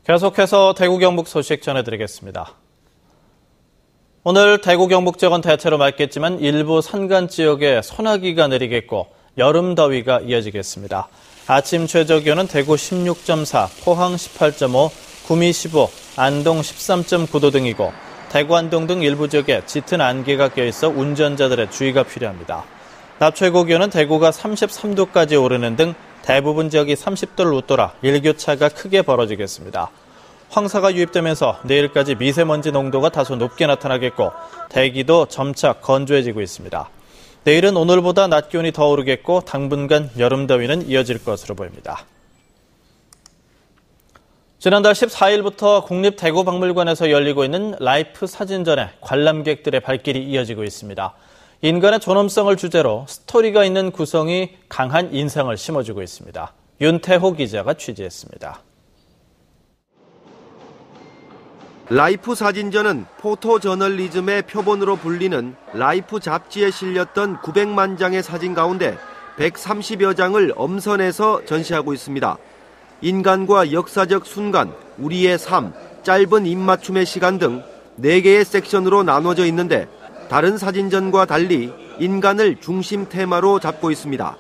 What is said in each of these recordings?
계속해서 대구 경북 소식 전해드리겠습니다. 오늘 대구 경북 지역은 대체로 맑겠지만 일부 산간 지역에 소나기가 내리겠고 여름 더위가 이어지겠습니다. 아침 최저 기온은 대구 16.4, 포항 18.5, 구미 15, 안동 13.9도 등이고 대구 안동 등 일부 지역에 짙은 안개가 껴있어 운전자들의 주의가 필요합니다. 낮 최고 기온은 대구가 33도까지 오르는 등 대부분 지역이 30도를 웃돌아 일교차가 크게 벌어지겠습니다. 황사가 유입되면서 내일까지 미세먼지 농도가 다소 높게 나타나겠고 대기도 점차 건조해지고 있습니다. 내일은 오늘보다 낮 기온이 더 오르겠고 당분간 여름 더위는 이어질 것으로 보입니다. 지난달 14일부터 국립대구박물관에서 열리고 있는 라이프 사진전에 관람객들의 발길이 이어지고 있습니다. 인간의 존엄성을 주제로 스토리가 있는 구성이 강한 인상을 심어주고 있습니다. 윤태호 기자가 취재했습니다. 라이프 사진전은 포토저널리즘의 표본으로 불리는 라이프 잡지에 실렸던 900만 장의 사진 가운데 130여 장을 엄선해서 전시하고 있습니다. 인간과 역사적 순간, 우리의 삶, 짧은 입맞춤의 시간 등 4개의 섹션으로 나눠져 있는데 다른 사진전과 달리 인간을 중심 테마로 잡고 있습니다.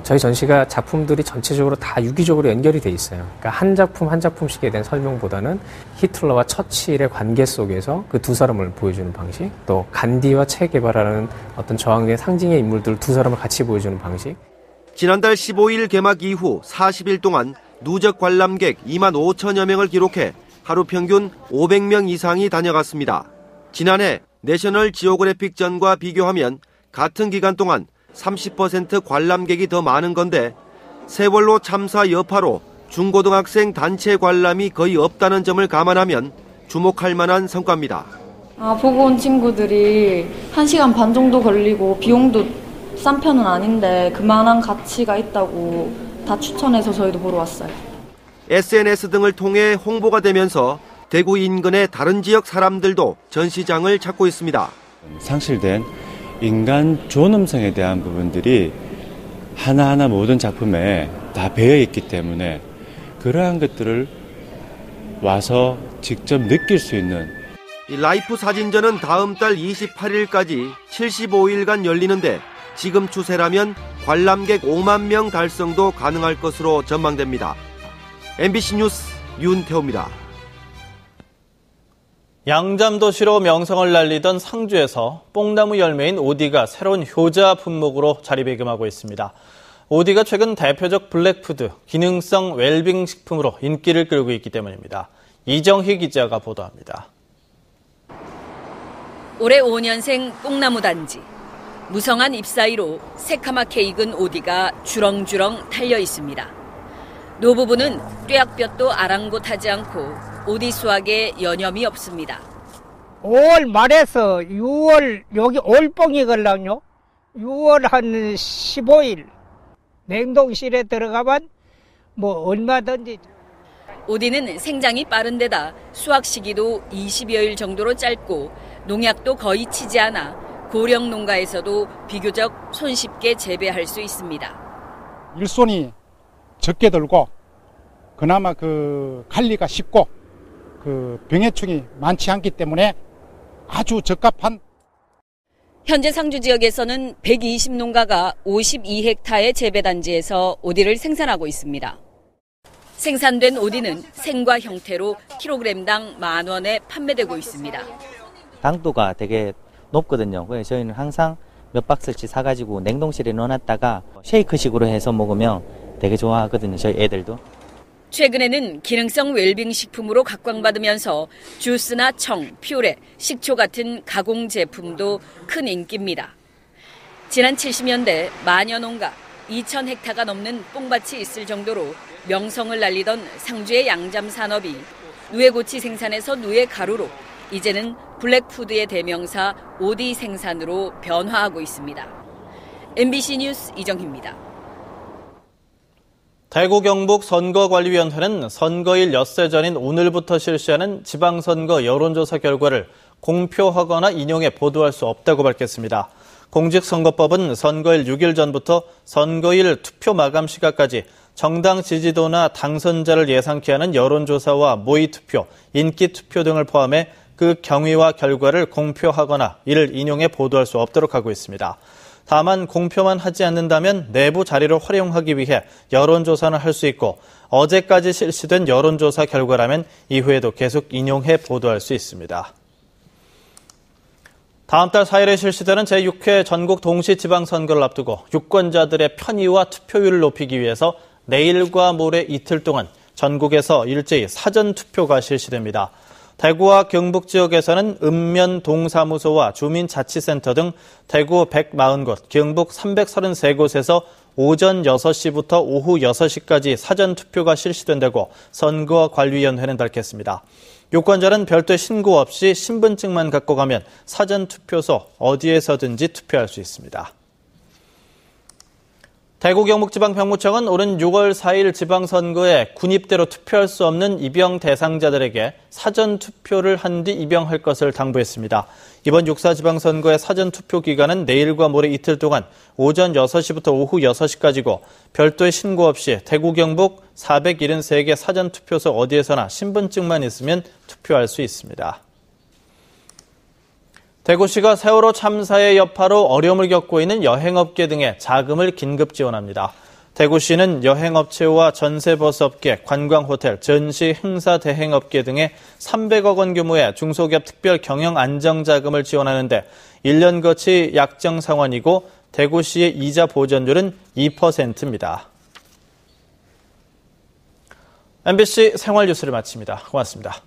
저희 전시가 작품들이 전체적으로 다 유기적으로 연결이 돼 있어요. 그러니까 한 작품 한 작품씩에 대한 설명보다는 히틀러와 처칠의 관계 속에서 그 두 사람을 보여주는 방식, 또 간디와 체 게바라는 어떤 저항의 상징의 인물들 두 사람을 같이 보여주는 방식. 지난달 15일 개막 이후 40일 동안 누적 관람객 2만 5천여 명을 기록해 하루 평균 500명 이상이 다녀갔습니다. 지난해 내셔널 지오그래픽전과 비교하면 같은 기간 동안 30% 관람객이 더 많은 건데 세월호 참사 여파로 중고등학생 단체 관람이 거의 없다는 점을 감안하면 주목할 만한 성과입니다. 보고 온 친구들이 1시간 반 정도 걸리고 비용도 싼 편은 아닌데 그만한 가치가 있다고 다 추천해서 저희도 보러 왔어요. SNS 등을 통해 홍보가 되면서 대구 인근의 다른 지역 사람들도 전시장을 찾고 있습니다. 상실된 인간 존엄성에 대한 부분들이 하나하나 모든 작품에 다 배어 있기 때문에 그러한 것들을 와서 직접 느낄 수 있는 이 라이프 사진전은 다음 달 28일까지 75일간 열리는데 지금 추세라면 관람객 5만 명 달성도 가능할 것으로 전망됩니다. MBC 뉴스 윤태호입니다. 양잠도시로 명성을 날리던 상주에서 뽕나무 열매인 오디가 새로운 효자 품목으로 자리매김하고 있습니다. 오디가 최근 대표적 블랙푸드, 기능성 웰빙 식품으로 인기를 끌고 있기 때문입니다. 이정희 기자가 보도합니다. 올해 5년생 뽕나무 단지. 무성한 잎 사이로 새카맣게 익은 오디가 주렁주렁 달려 있습니다. 노부부는 뙤약볕도 아랑곳하지 않고 오디 수확에 여념이 없습니다. 5월 말에서 6월 여기 올뽕이 걸려요. 6월 한 15일 냉동실에 들어가면 얼마든지. 오디는 생장이 빠른 데다 수확 시기도 20여일 정도로 짧고 농약도 거의 치지 않아 고령 농가에서도 비교적 손쉽게 재배할 수 있습니다. 일손이 적게 들고 그나마 관리가 쉽고 병해충이 많지 않기 때문에 아주 적합한. 현재 상주 지역에서는 120농가가 52헥타의 재배단지에서 오디를 생산하고 있습니다. 생산된 오디는 생과 형태로 킬로그램당 10,000원에 판매되고 있습니다. 당도가 되게 높거든요. 그래서 저희는 항상 몇 박스씩 사가지고 냉동실에 넣어놨다가 쉐이크식으로 해서 먹으면 되게 좋아하거든요. 저희 애들도. 최근에는 기능성 웰빙 식품으로 각광받으면서 주스나 청, 퓨레, 식초 같은 가공 제품도 큰 인기입니다. 지난 70년대 마녀 농가 2,000헥타가 넘는 뽕밭이 있을 정도로 명성을 날리던 상주의 양잠 산업이 누에고치 생산에서 누에 가루로 이제는 블랙푸드의 대명사 오디 생산으로 변화하고 있습니다. MBC 뉴스 이정희입니다. 대구 경북 선거관리위원회는 선거일 엿새 전인 오늘부터 실시하는 지방선거 여론조사 결과를 공표하거나 인용해 보도할 수 없다고 밝혔습니다. 공직선거법은 선거일 6일 전부터 선거일 투표 마감 시각까지 정당 지지도나 당선자를 예상케 하는 여론조사와 모의투표, 인기투표 등을 포함해 그 경위와 결과를 공표하거나 이를 인용해 보도할 수 없도록 하고 있습니다. 다만 공표만 하지 않는다면 내부 자료를 활용하기 위해 여론조사는 할 수 있고 어제까지 실시된 여론조사 결과라면 이후에도 계속 인용해 보도할 수 있습니다. 다음 달 4일에 실시되는 제6회 전국 동시지방선거를 앞두고 유권자들의 편의와 투표율을 높이기 위해서 내일과 모레 이틀 동안 전국에서 일제히 사전투표가 실시됩니다. 대구와 경북 지역에서는 읍면 동사무소와 주민자치센터 등 대구 140곳, 경북 333곳에서 오전 6시부터 오후 6시까지 사전투표가 실시된다고 선거관리위원회는 밝혔습니다. 유권자는 별도의 신고 없이 신분증만 갖고 가면 사전투표소 어디에서든지 투표할 수 있습니다. 대구 경북지방병무청은 오는 6월 4일 지방선거에 군입대로 투표할 수 없는 입영 대상자들에게 사전투표를 한 뒤 입영할 것을 당부했습니다. 이번 6.4 지방선거의 사전투표 기간은 내일과 모레 이틀 동안 오전 6시부터 오후 6시까지고 별도의 신고 없이 대구 경북 473개 사전투표소 어디에서나 신분증만 있으면 투표할 수 있습니다. 대구시가 세월호 참사의 여파로 어려움을 겪고 있는 여행업계 등에 자금을 긴급 지원합니다. 대구시는 여행업체와 전세버스업계, 관광호텔, 전시, 행사, 대행업계 등에 300억 원 규모의 중소기업 특별 경영 안정자금을 지원하는데 1년 거치 약정 상환이고 대구시의 이자 보전율은 2%입니다. MBC 생활뉴스를 마칩니다. 고맙습니다.